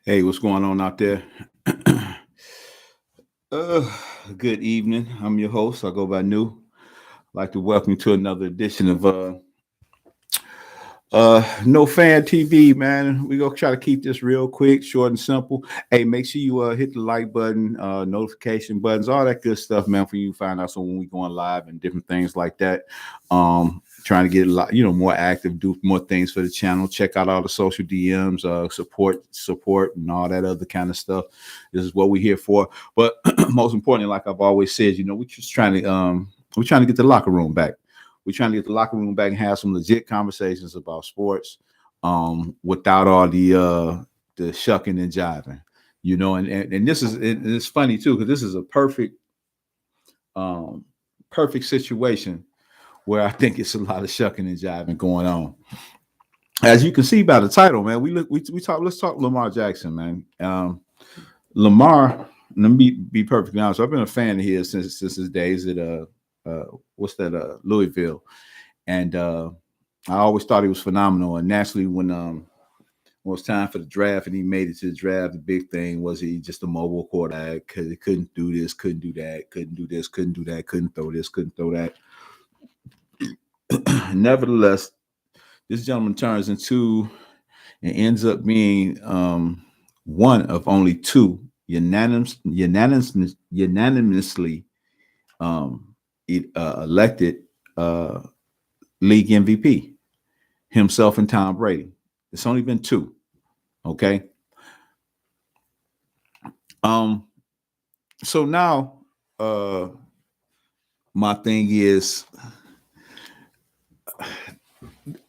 Hey, what's going on out there? uh, Good evening. I'm your host. I go by New. I'd like to welcome you to another edition of No Fan TV, man. We gonna try to keep this real quick, short and simple. Hey, make sure you hit the like button, notification buttons, all that good stuff, man, for you to find out so when we going live and different things like that. Trying to get a lot, more active, do more things for the channel. Check out all the social DMs, support, and all that other kind of stuff. This is what we're here for. But most importantly, like I've always said, we're trying to get the locker room back. We're trying to get the locker room back and have some legit conversations about sports, without all the shucking and jiving, and this is it's funny too because this is a perfect situation where I think it's a lot of shucking and jiving going on. As you can see by the title, man, let's talk Lamar Jackson, man. Lamar, let me be perfectly honest. I've been a fan of his since his days at Louisville, and I always thought he was phenomenal. And naturally, when it was time for the draft and he made it to the draft, the big thing was he just a mobile quarterback because he couldn't do this, couldn't do that, couldn't do this, couldn't do that, couldn't throw this, couldn't throw that. Nevertheless, this gentleman turns into and ends up being one of only two unanimously elected league MVP, himself and Tom Brady. It's only been two. Okay. So now my thing is,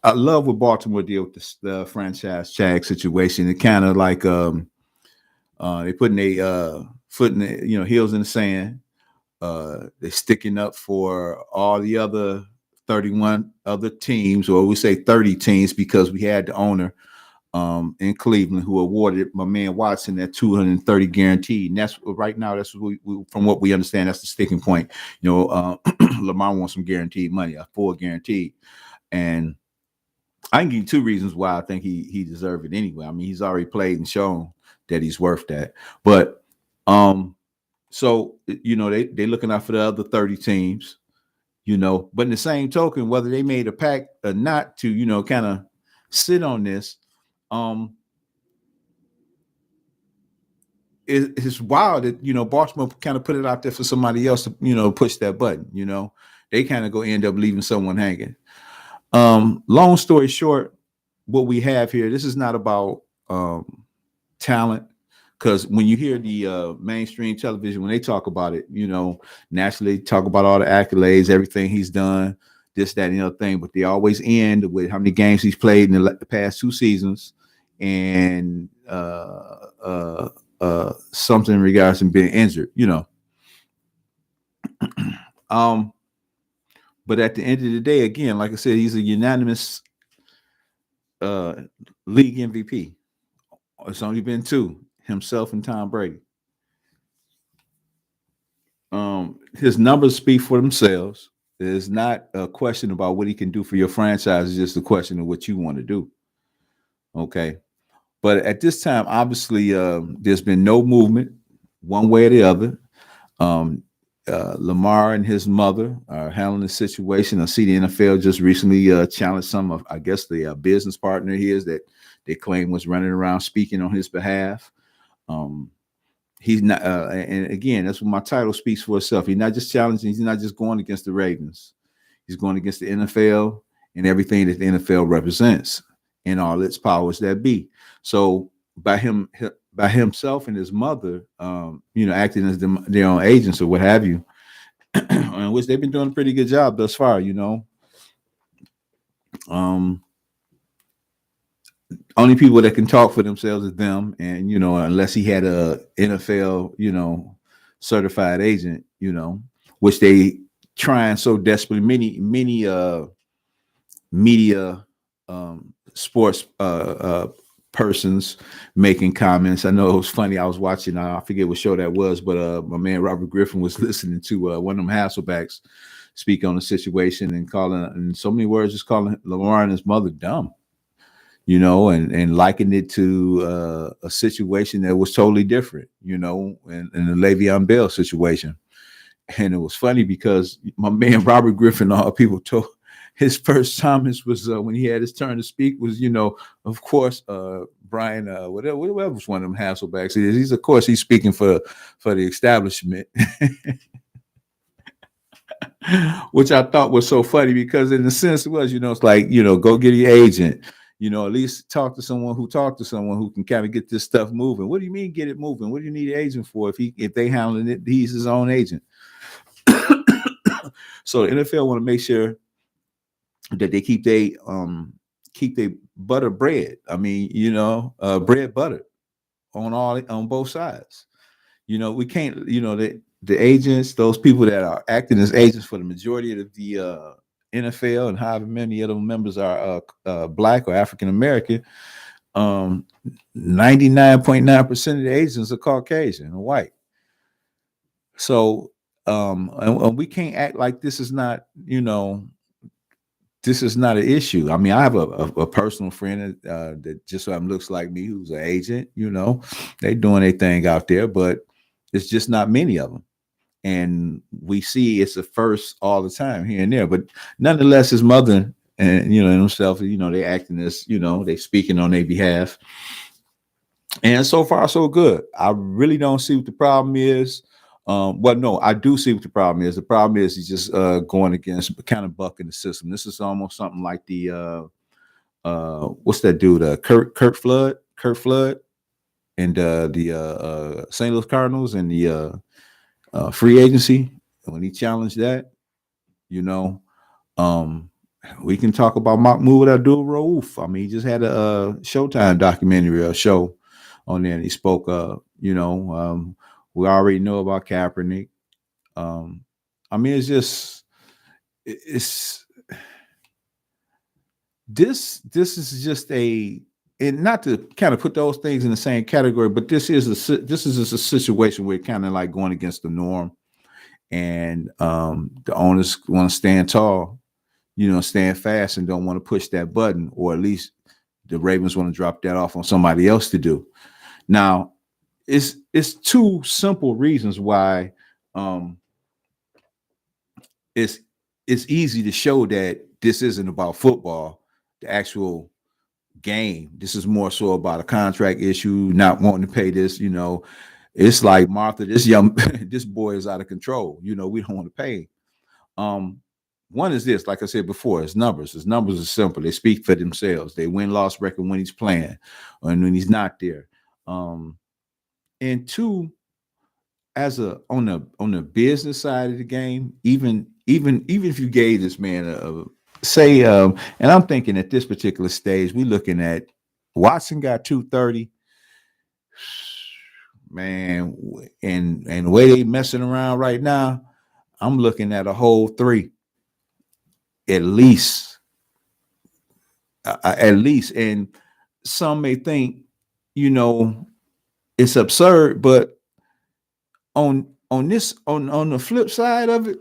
I love what Baltimore did with the franchise tag situation. It kind of like they putting a foot in the, heels in the sand. They're sticking up for all the other 31 other teams, or we say 30 teams, because we had the owner in Cleveland who awarded my man Watson that 230 guaranteed. And that's right now, that's what we from what we understand, that's the sticking point. Lamar wants some guaranteed money, a full guaranteed. And I can give you two reasons why I think he deserved it anyway. I mean, he's already played and shown that he's worth that. But so they looking out for the other 30 teams, but in the same token, whether they made a pact or not to, kind of sit on this, it's wild that Baltimore kind of put it out there for somebody else to push that button. They kind of go end up leaving someone hanging. Long story short, what we have here, this is not about talent, because when you hear the mainstream television, when they talk about it, naturally they talk about all the accolades, everything he's done, this, that, and the other thing, but they always end with how many games he's played in the past 2 seasons and something in regards to being injured, But at the end of the day, again, like I said, he's a unanimous league MVP. It's only been 2, himself and Tom Brady. His numbers speak for themselves. It's not a question about what he can do for your franchise. It's just a question of what you want to do. Okay. But at this time, obviously, there's been no movement one way or the other. Lamar and his mother are handling the situation. I see the NFL just recently challenged some of, I guess, the business partner he is that they claim was running around speaking on his behalf. He's not, and again, that's what my title speaks for itself. He's not just challenging. He's not just going against the Ravens. He's going against the NFL and everything that the NFL represents and all its powers that be. So by himself and his mother, acting as their own agents or what have you, which they've been doing a pretty good job thus far, only people that can talk for themselves is them, and unless he had a NFL, certified agent, which they trying so desperately. Many media, sports persons making comments. I know it was funny. I was watching, I forget what show that was, but my man Robert Griffin was listening to one of them Hasselbacks speak on the situation and calling, in so many words, just calling Lamar and his mother dumb. and likened it to a situation that was totally different, in the Le'Veon Bell situation. And it was funny because my man Robert Griffin, all people told his first comments was when he had his turn to speak was, of course, Brian, whatever was one of them Hasselbacks. He's of course he's speaking for the establishment, which I thought was so funny because in the sense it was, it's like, go get your agent, at least talk to someone who can kind of get this stuff moving. What do you mean get it moving? What do you need an agent for if they handling it? He's his own agent. So the NFL want to make sure that they keep their butter bread. I mean, bread butter on both sides. We can't, the agents, those people that are acting as agents for the majority of the NFL, and however many of the members are Black or African American, 99.9% of the agents are Caucasian and white. So, and we can't act like this is not, this is not an issue. I mean, I have a personal friend that just so looks like me, who's an agent. They doing their thing out there, but it's just not many of them. And we see it's a first all the time here and there. But nonetheless, his mother and himself, they acting as they speaking on their behalf. And so far, so good. I really don't see what the problem is. Well, no, I do see what the problem is. The problem is he's just going against, kind of bucking the system. This is almost something like the what's that dude? Kurt Flood, and the St. Louis Cardinals and the free agency. When he challenged that, we can talk about Mahmoud Abdul-Rauf. I mean, he just had a Showtime documentary, a show on there, and he spoke. We already know about Kaepernick. I mean, it's just this is just and not to kind of put those things in the same category, but this is a situation where kind of like going against the norm, and the owners want to stand tall, stand fast, and don't want to push that button, or at least the Ravens want to drop that off on somebody else to do. Now, it's two simple reasons why it's easy to show that this isn't about football, the actual game. This is more so about a contract issue, not wanting to pay this. It's like, Martha, this boy is out of control. We don't want to pay. One is this, like I said before, it's numbers. His numbers are simple. They speak for themselves. They win-loss record when he's playing and when he's not there. And two, on the business side of the game, even if you gave this man say, and I'm thinking at this particular stage, we're looking at Watson got 230, man, and the way they messing around right now, I'm looking at a whole 3, at least. And some may think, it's absurd, but on the flip side of it,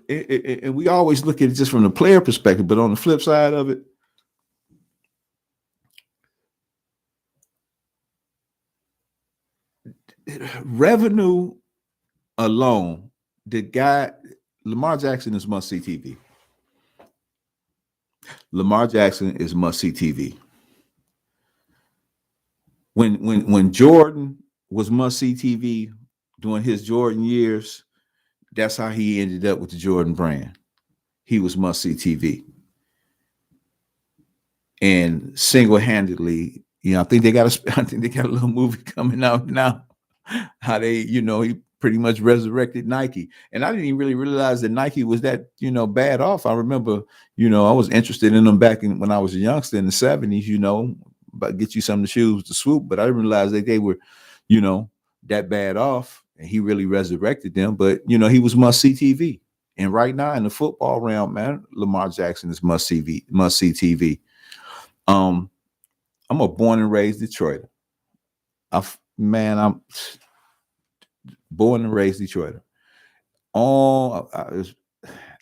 and we always look at it just from the player perspective, but on the flip side of it, revenue alone, the guy Lamar Jackson is must-see TV. Lamar Jackson is must-see TV. When Jordan was must-see TV during his Jordan years, that's how he ended up with the Jordan brand. He was must-see TV. And single-handedly, I think they got a little movie coming out now. How they, he pretty much resurrected Nike. And I didn't even really realize that Nike was that, bad off. I remember, I was interested in them back when I was a youngster in the 70s, about get you some of the shoes to swoop, but I didn't realize that they were, that bad off, and he really resurrected them. But he was must-see TV. And right now in the football realm, man, Lamar Jackson is must-see TV. I'm a born and raised Detroiter. I'm born and raised Detroiter.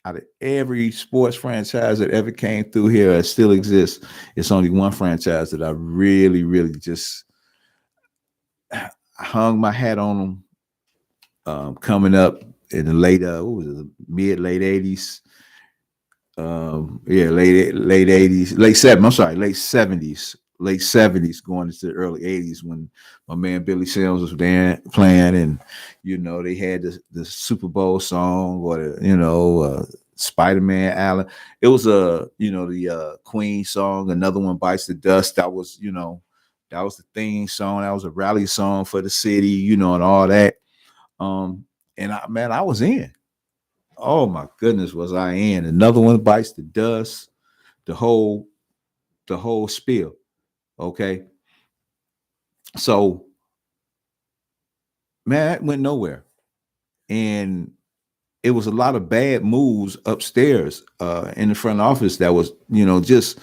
out of every sports franchise that ever came through here that still exists, it's only one franchise that I really, really just hung my hat on them. Coming up in the late, what was it, mid late '80s, late '80s, late '70s, going into the early '80s when my man Billy Sims was there playing, and they had the Super Bowl song or Spider-Man Allen. It was the Queen song, Another One Bites the Dust. That was that was the theme song. That was a rally song for the city, and all that. And I was in. Oh my goodness, was I in? Another One Bites the Dust. The whole spiel. Okay. So, man, it went nowhere. And it was a lot of bad moves upstairs in the front office that was, just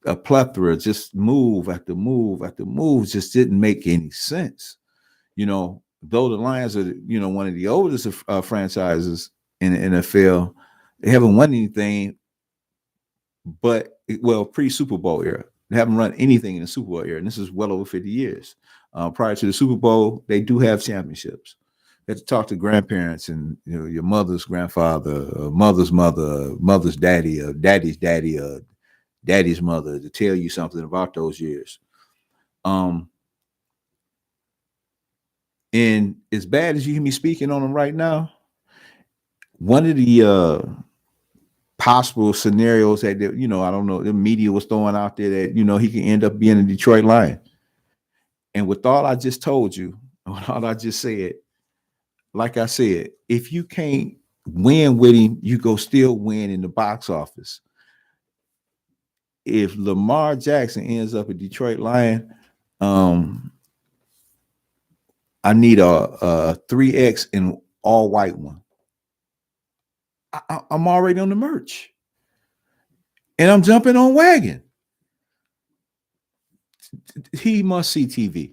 a plethora, just move after move after move, just didn't make any sense. Though the Lions are, one of the oldest franchises in the NFL, they haven't won anything, but pre-Super Bowl era. They haven't run anything in the Super Bowl era, and this is well over 50 years. Prior to the Super Bowl, they do have championships. You have to talk to grandparents and your mother's grandfather, mother's mother, mother's daddy, daddy's daddy, daddy's mother to tell you something about those years. And as bad as you hear me speaking on them right now, one of the possible scenarios that I don't know, the media was throwing out there that he can end up being a Detroit Lion. And with all I just told you, all I just said, like I said, if you can't win with him, you go still win in the box office. If Lamar Jackson ends up a Detroit Lion, I need a 3X and all white one. I'm already on the merch, and I'm jumping on wagon. He must see TV,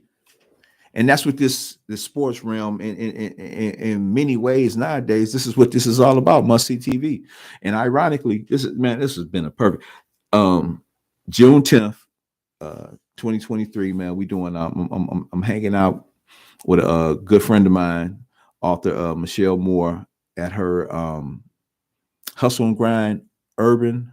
and that's what the sports realm in many ways nowadays. This is what this is all about. Must see TV, and ironically, this has been a perfect June 10th, 2023. Man, we doing. I'm hanging out with a good friend of mine, author Michelle Moore, at her Hustle and Grind Urban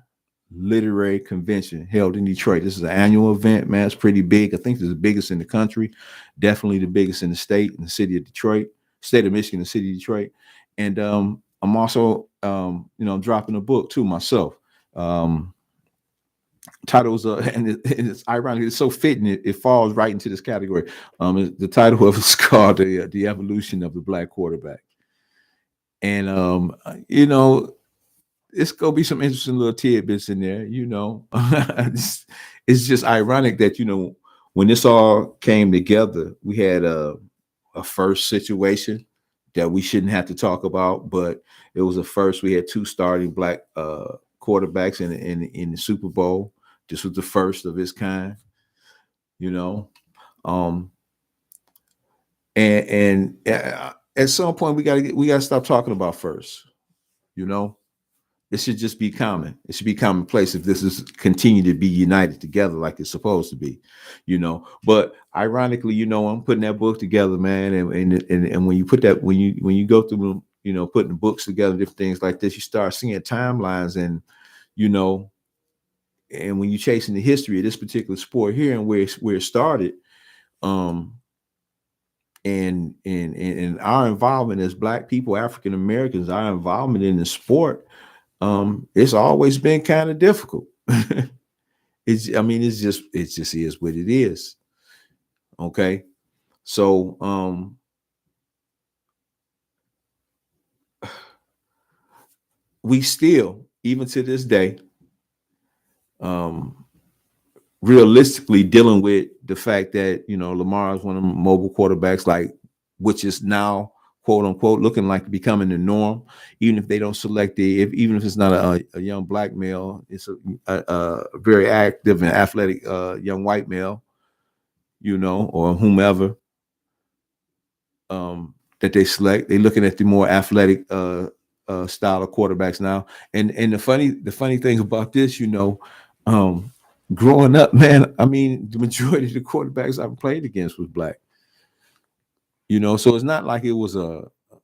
Literary Convention held in Detroit. This is an annual event, man. It's pretty big. I think it's the biggest in the country, definitely the biggest in the state, in the city of Detroit, state of Michigan, the city of Detroit. And I'm also, dropping a book too myself. Titles, and it's ironic. It's so fitting. It falls right into this category. The title of it's called the Evolution of the Black Quarterback. And it's gonna be some interesting little tidbits in there. It's just ironic that when this all came together, we had a first situation that we shouldn't have to talk about, but it was a first. We had two starting black quarterbacks in the Super Bowl. This was the first of its kind, and at some point we gotta stop talking about first. It should just be common. It should be commonplace if this is continue to be united together like it's supposed to be, But ironically, I'm putting that book together, man, and when you put that when you go through putting the books together, different things like this, you start seeing timelines and and when you're chasing the history of this particular sport here and where it started, and our involvement as Black people, African Americans, our involvement in the sport, it's always been kind of difficult. It just is what it is. Okay. So, we still, even to this day, realistically dealing with the fact that, Lamar is one of the mobile quarterbacks, which is now, quote unquote, looking like becoming the norm. Even if they don't select even if it's not a young Black male, it's a very active and athletic young white male, or whomever that they select. They're looking at the more athletic style of quarterbacks now. And the funny thing about this, growing up, man, I mean, the majority of the quarterbacks I've played against was black. So it's not like it was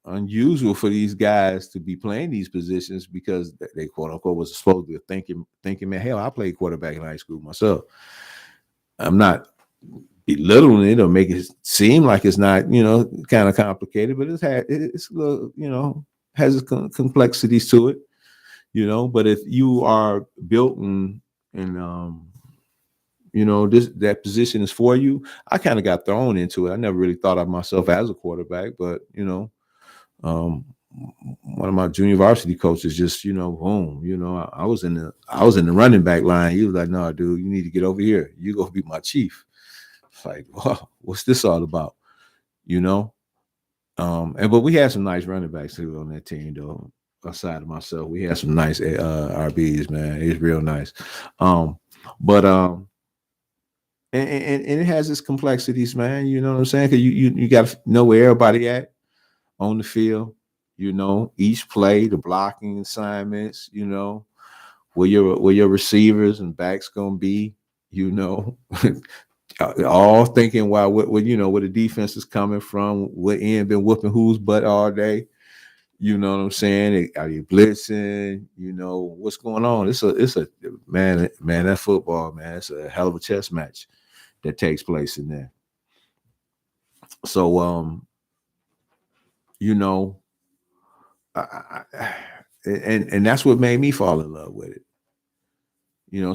unusual for these guys to be playing these positions because they quote unquote was supposed to thinking, man, hell, I played quarterback in high school myself. I'm not belittling it or make it seem like it's not, kind of complicated, but it's a little, has its complexities to it, but if you are built and that position is for you. I kind of got thrown into it. I never really thought of myself as a quarterback, but one of my junior varsity coaches just, boom, I was in the running back line. He was like, "No, dude, you need to get over here. You gonna be my chief." It's like, wow, what's this all about? But we had some nice running backs too on that team, though. Aside of myself, we had some nice RBs, man. It's real nice. But and it has its complexities, man. You know what I'm saying? Because you got to know where everybody at on the field. Each play, the blocking assignments. Where your receivers and backs gonna be. All thinking while where the defense is coming from, what end been whooping whose butt all day. You know what I'm saying? Are you blitzing? What's going on? It's a man, that football, man, it's a hell of a chess match that takes place in there. So and that's what made me fall in love with it.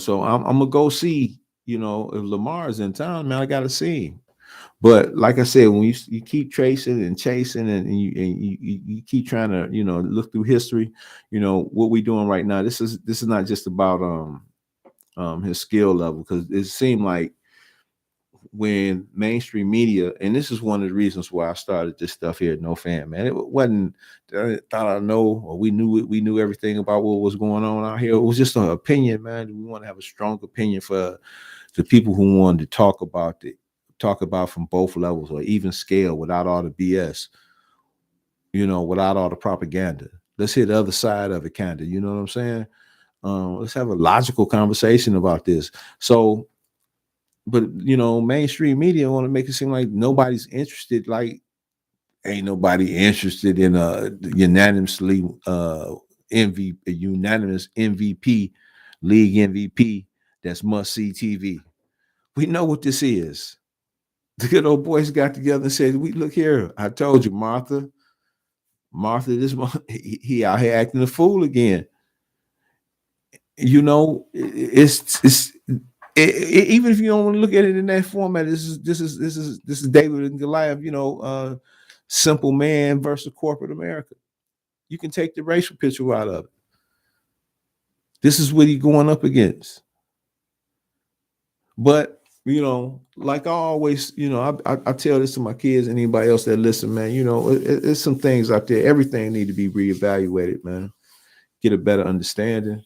So I'm gonna go see, if Lamar is in town, man, I gotta see him. But like I said, when you keep tracing and chasing and you keep trying to, look through history, what we're doing right now, this is not just about his skill level, because it seemed like when mainstream media, and this is one of the reasons why I started this stuff here at No Fan, man. It wasn't I thought I know or we knew everything about what was going on out here. It was just an opinion, man. We want to have a strong opinion for the people who wanted to talk about from both levels or even scale without all the BS, without all the propaganda. Let's hit the other side of it, kind of, you know what I'm saying? Let's have a logical conversation about this. So, but mainstream media want to make it seem like nobody's interested. Like, ain't nobody interested in a unanimously unanimous MVP, league MVP that's must-see TV. We know what this is. The good old boys got together and said, "We look here. I told you, Martha, this month he out here acting a fool again." Even if you don't want to look at it in that format, this is David and Goliath. Simple man versus corporate America. You can take the racial picture out of it. This is what he's going up against. But like I always, I tell this to my kids and anybody else that listen, man. It's some things out there. Everything need to be reevaluated, man. Get a better understanding.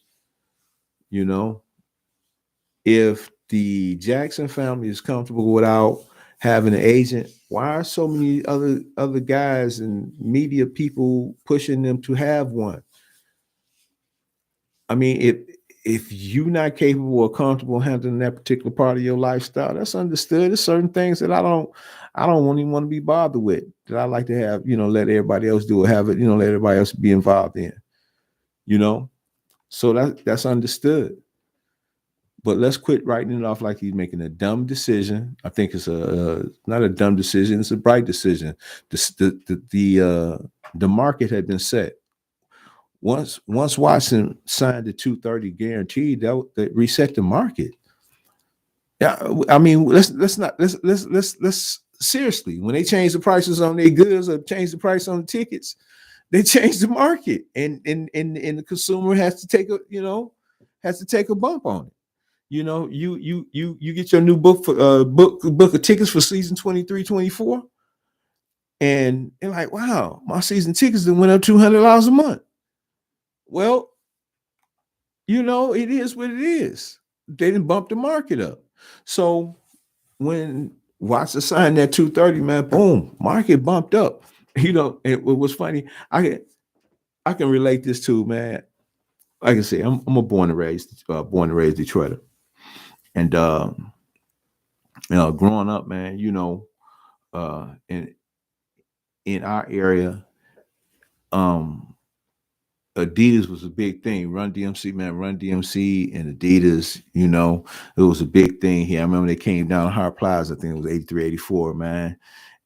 If the Jackson family is comfortable without having an agent, why are so many other guys and media people pushing them to have one? I mean, if you're not capable or comfortable handling that particular part of your lifestyle, that's understood. There's certain things that I don't even want to be bothered with, that I like to have, let everybody else do it, have it, let everybody else be involved in, so that's understood. But let's quit writing it off like he's making a dumb decision. I think it's not a dumb decision. It's a bright decision. The market had been set. Once Watson signed the 230 guarantee, that reset the market. Yeah, I mean, let's seriously, when they change the prices on their goods or change the price on the tickets, they change the market, and the consumer has to take a bump on it. You get your new book of tickets for season 23-24, and they're like, wow, my season tickets that went up $200 a month. Well, it is what it is. They didn't bump the market up. So when Watson signed that 230, man, boom, market bumped up. It was funny. I can relate this to, man. Like I said, I'm a born and raised Detroiter, and growing up, man, in our area, um, Adidas was a big thing. Run DMC, man, Run DMC and Adidas, it was a big thing here. I remember they came down Hard Plaza, I think it was 83, 84, man,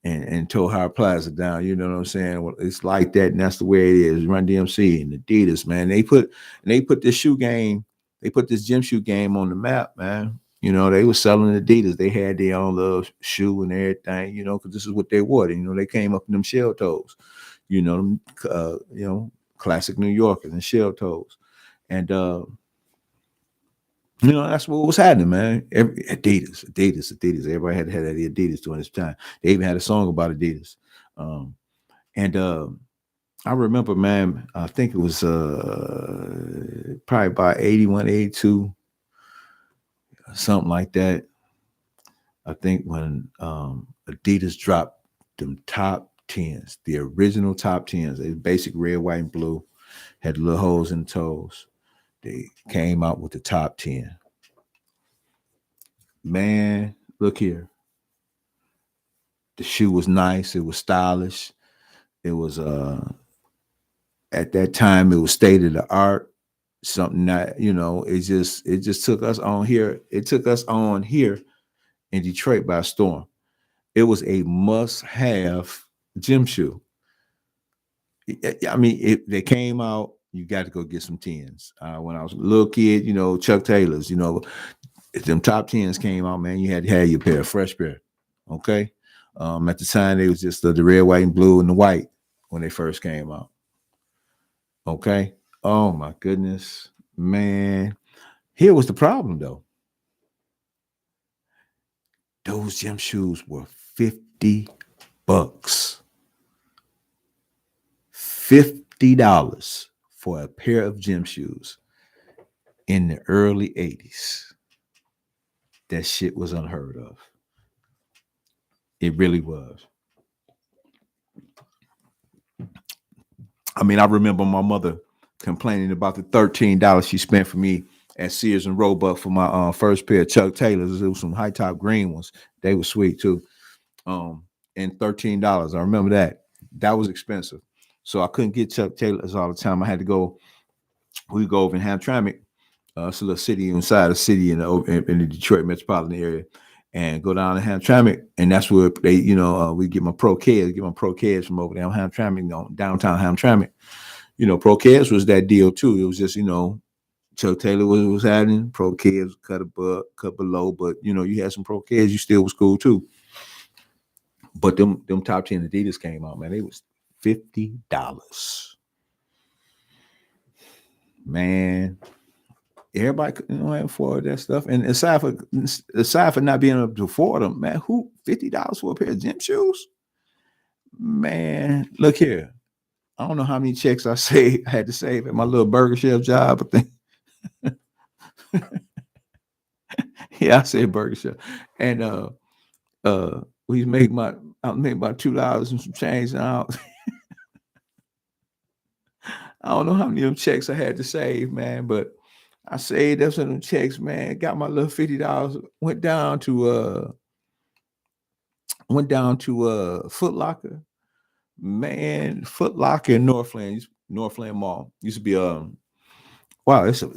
and tore Hard Plaza down. You know what I'm saying? Well, it's like that, and that's the way it is. Run DMC and Adidas, man. They put this shoe game, they put this gym shoe game on the map, man. They were selling Adidas. They had their own little shoe and everything, because this is what they wore. They came up in them shell toes, classic New Yorkers and shell toes. And that's what was happening, man. Adidas. Everybody had that Adidas during this time. They even had a song about Adidas. And I remember, man, I think it was probably about 81, 82, something like that. I think when Adidas dropped them top 10s, the original top 10s, they basic red, white, and blue, had little holes in the toes. They came out with the top 10. Man, look here. The shoe was nice. It was stylish. It was at that time it was state of the art. Something that, it just took us on here. It took us on here in Detroit by storm. It was a must-have gym shoe. I mean, if they came out, you got to go get some 10s. When I was a little kid, Chuck Taylors, if them top 10s came out, man, you had to have your pair, fresh pair. Okay. At the time, they was just the red, white, and blue and the white when they first came out. Okay. Oh my goodness, man. Here was the problem though. Those gym shoes were $50. $50 for a pair of gym shoes in the early 80s. That shit was unheard of. It really was. I mean, I remember my mother complaining about the $13 she spent for me at Sears and Roebuck for my first pair of Chuck Taylors. It was some high top green ones. They were sweet too. And $13. I remember that. That was expensive. So I couldn't get Chuck Taylors all the time. I had to go. We go over in Hamtramck. It's a little city inside the city in the Detroit metropolitan area, and go down to Hamtramck, and that's where they, we get my Pro Keds from over there on Hamtramck, downtown Hamtramck. Pro Keds was that deal too. It was just, Chuck Taylor was happening. Pro Keds cut below, but you had some Pro Keds, you still was cool too. But them top 10 Adidas came out, man. They was $50. Man. Everybody couldn't afford that stuff. And aside for not being able to afford them, man, who $50 for a pair of gym shoes? Man, look here. I don't know how many checks I had to save at my little burger chef job. I think. Yeah, I said burger chef. And we make about $2 and some change now. I don't know how many of them checks I had to save, man, but I saved up some of them checks, man. Got my little $50. Went down to Foot Locker. Man, Foot Locker in Northland Mall. Used to be wow, it's a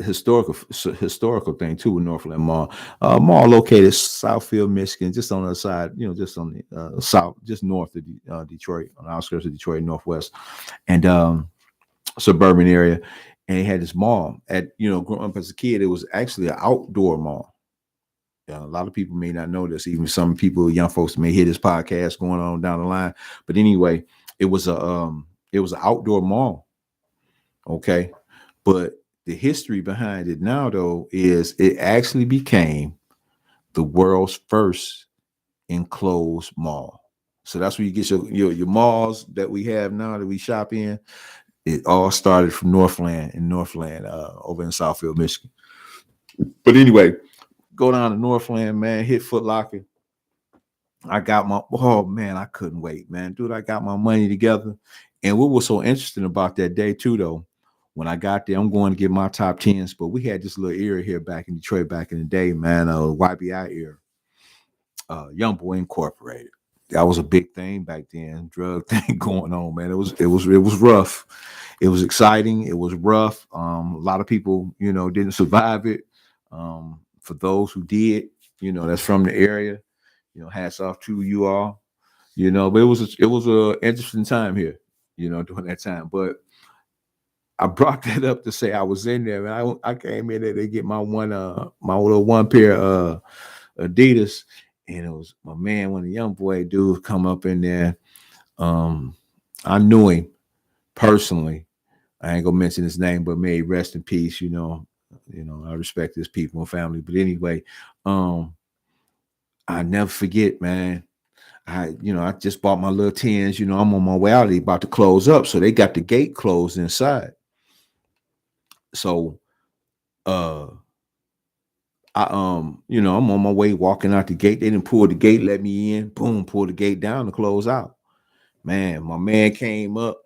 historical thing too with Northland Mall. Mall located Southfield, Michigan, just on the other side, just on the south, just north of Detroit, on the outskirts of Detroit, northwest, and suburban area. And he had this mall growing up as a kid, it was actually an outdoor mall. A lot of people may not know this. Even some people, young folks, may hear this podcast going on down the line. But anyway, it was an outdoor mall. Okay. But the history behind it now, though, is it actually became the world's first enclosed mall. So that's where you get your malls that we have now that we shop in. It all started from Northland over in Southfield, Michigan. But anyway, go down to Northland, man, hit Foot Locker. I got my, oh man, I couldn't wait, man. Dude, I got my money together. And what was so interesting about that day, too, though, when I got there, I'm going to get my top tens, but we had this little era here back in Detroit back in the day, man, YBI era, Young Boy Incorporated. That was a big thing back then, drug thing going on, man. It was rough. It was exciting. It was rough. A lot of people, didn't survive it. For those who did, that's from the area, hats off to you all, but it was a interesting time here, during that time. But I brought that up to say I was in there, man. I came in there to get my my little one pair Adidas, and it was my man, one of the young boy dudes come up in there. I knew him personally. I ain't gonna mention his name, but may he rest in peace. I respect his people and family. But anyway, I never forget, man. I just bought my little tens. I'm on my way out. They about to close up, so they got the gate closed inside. So, I'm on my way walking out the gate. They didn't pull the gate, let me in. Boom, pull the gate down to close out. Man, my man came up.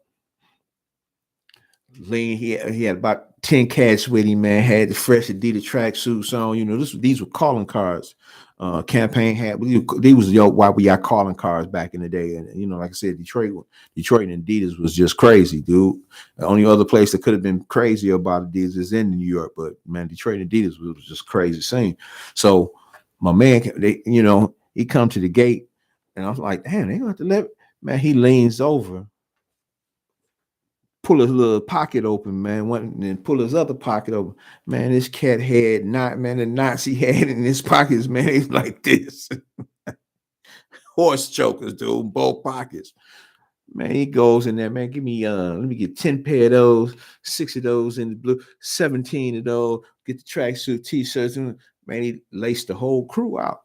Lean, he had about 10 cats with him, man. Had the fresh Adidas tracksuits on. These were calling cards. Campaign hat. These was why we got calling cards back in the day. And like I said, Detroit and Adidas was just crazy, dude. The only other place that could have been crazy about Adidas is in New York, but man, Detroit and Adidas was just crazy scene. So my man, he come to the gate, and I was like, damn, they gonna have to let man. He leans over, pull his little pocket open, man, and pull his other pocket open. Man, this cat had the knots he had in his pockets, man, he's like this. Horse chokers, dude, both pockets. Man, he goes in there, man, give me, let me get 10 pair of those, 6 of those in the blue, 17 of those, get the tracksuit t-shirts. Man, he laced the whole crew out.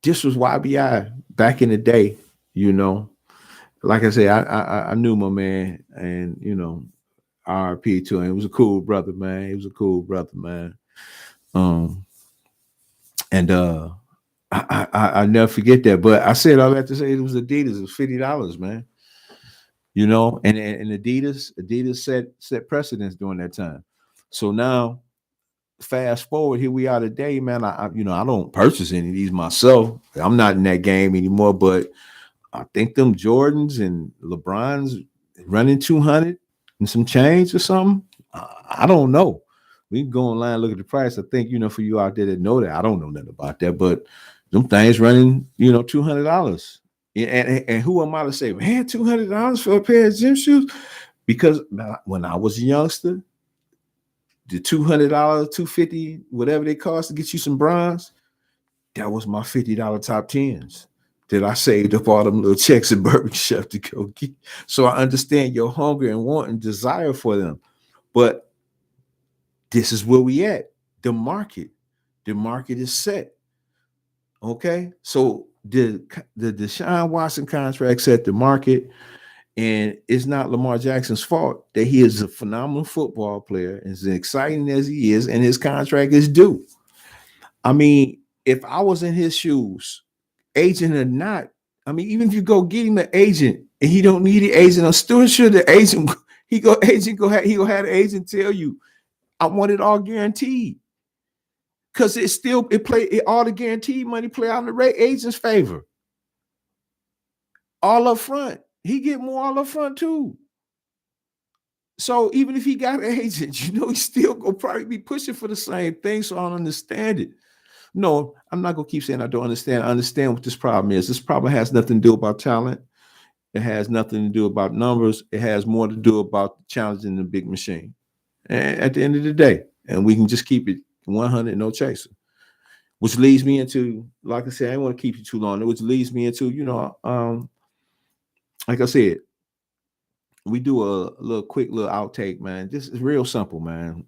This was YBI back in the day, Like I said, I knew my man, and RP to him. He was a cool brother, man. And I never forget that. But I said all that to say it was Adidas. It was $50, man. And Adidas set precedence during that time. So now, fast forward, here we are today, man. I don't purchase any of these myself. I'm not in that game anymore, but I think them Jordans and LeBrons running 200 and some change or something. I don't know. We can go online, look at the price. I think, for you out there that know that, I don't know nothing about that, but them things running, $200. And who am I to say, man, $200 for a pair of gym shoes? Because when I was a youngster, the $200, $250, whatever they cost to get you some bronze, that was my $50 top tens that I saved up all them little checks at Burger Chef to go get. So I understand your hunger and want and desire for them. But this is where we at. The market is set. Okay. So the Deshaun Watson contract set the market, and it's not Lamar Jackson's fault that he is a phenomenal football player, as exciting as he is, and his contract is due. I mean, if I was in his shoes, agent or not, I mean, even if you go get him an agent and he don't need an agent, I'm still sure the agent he'll have the agent tell you, I want it all guaranteed. Because all the guaranteed money play out in the agent's favor. All up front. He get more all up front too. So even if he got an agent, he's still gonna probably be pushing for the same thing. So I don't understand it. No, I'm not gonna keep saying I don't understand. I understand what this problem is. This problem has nothing to do about talent. It has nothing to do about numbers. It has more to do about challenging the big machine. And at the end of the day, and we can just keep it 100, no chaser. Which leads me into, like I said, I don't want to keep you too long. Which leads me into, like I said, we do a quick little outtake, man. This is real simple, man.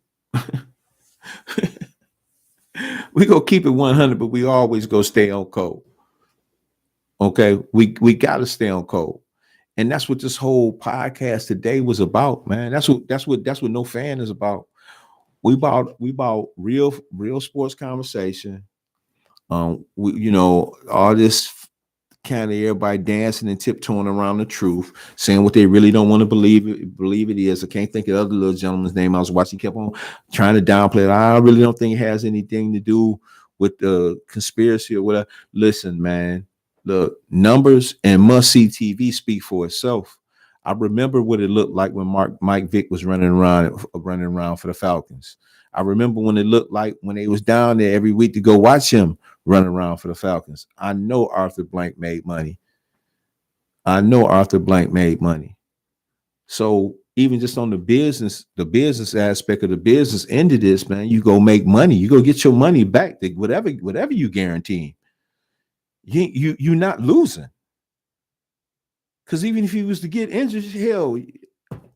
We go keep it 100, but we always go stay on code. Okay, we got to stay on code, and that's what this whole podcast today was about, man. That's what No Fan is about. We about real sports conversation. All this kind of everybody dancing and tiptoeing around the truth, saying what they really don't want to believe it is. I can't think of the other little gentleman's name I was watching. He kept on trying to downplay it. I really don't think it has anything to do with the conspiracy or whatever. Listen, man, the numbers and must-see TV speak for itself. I remember what it looked like when Mike Vick was running around for the Falcons. I remember when it looked like when they was down there every week to go watch him run around for the Falcons. I know Arthur Blank made money. So even just on the business aspect of the business end of this, man, you go make money. You go get your money back. Whatever you guarantee, you're not losing. Because even if he was to get injured, hell,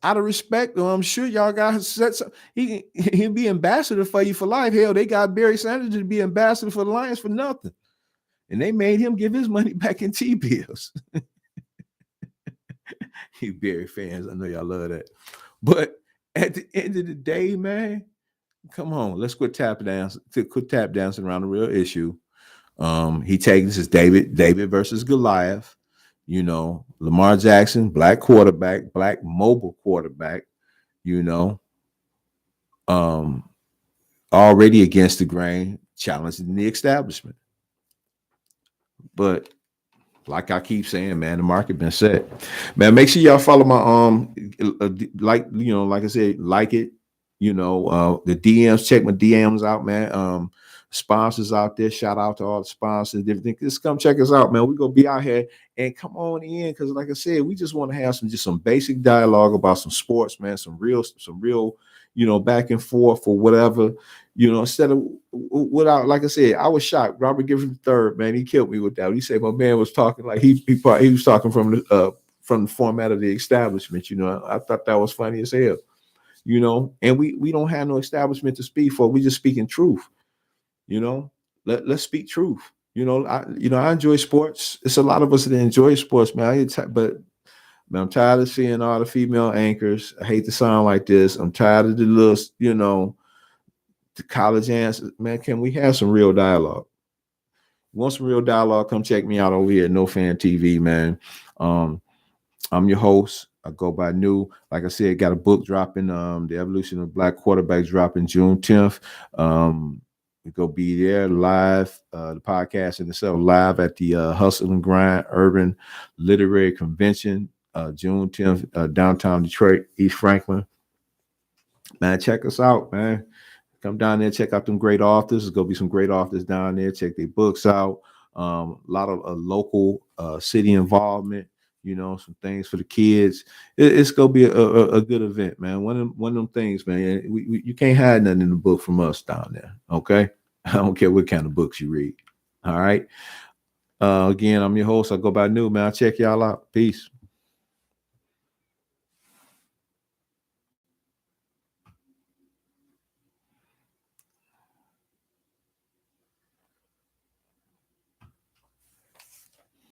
out of respect, I'm sure y'all guys set some, he'll be ambassador for you for life. Hell, they got Barry Sanders to be ambassador for the Lions for nothing. And they made him give his money back in T-bills. You Barry fans, I know y'all love that. But at the end of the day, man, come on, let's quit tap dancing around the real issue. This is David versus Goliath. You know, Lamar Jackson, black quarterback, black mobile quarterback, you know, already against the grain, challenging the establishment. But like I keep saying, man, the market been set. Man, make sure y'all follow my like I said, like it. You know, the DMs, check my DMs out, man. Sponsors out there, shout out to all the sponsors and everything. Just come check us out, man. We're gonna be out here and come on in, because like I said, we just want to have some basic dialogue about some sports, man, some real, back and forth or whatever, instead of without, like I said, I was shocked. Robert Griffin III, man, he killed me with that. He said my man was talking like he was talking from the format of the establishment. I thought that was funny as hell. And we don't have no establishment to speak for. We just speaking truth. Let's speak truth. I enjoy sports. It's a lot of us that enjoy sports, man. But I'm tired of seeing all the female anchors. I hate to sound like this. I'm tired of the little, the college answers. Man, can we have some real dialogue? You want some real dialogue? Come check me out over here at No Fan TV, man. I'm your host. I go by New. Like I said, got a book dropping. The Evolution of Black Quarterbacks dropping June 10th. We go be there live, the podcast in itself live at the Hustle and Grind Urban Literary Convention, June 10th, downtown Detroit, East Franklin. Man, check us out, man. Come down there, check out them great authors. There's going to be some great authors down there. Check their books out. A lot of local city involvement, some things for the kids. It's going to be a good event, man. One of them things, man. You can't hide nothing in the book from us down there, okay? I don't care what kind of books you read, all right? Again, I'm your host. I go by New, man. I'll check y'all out. Peace.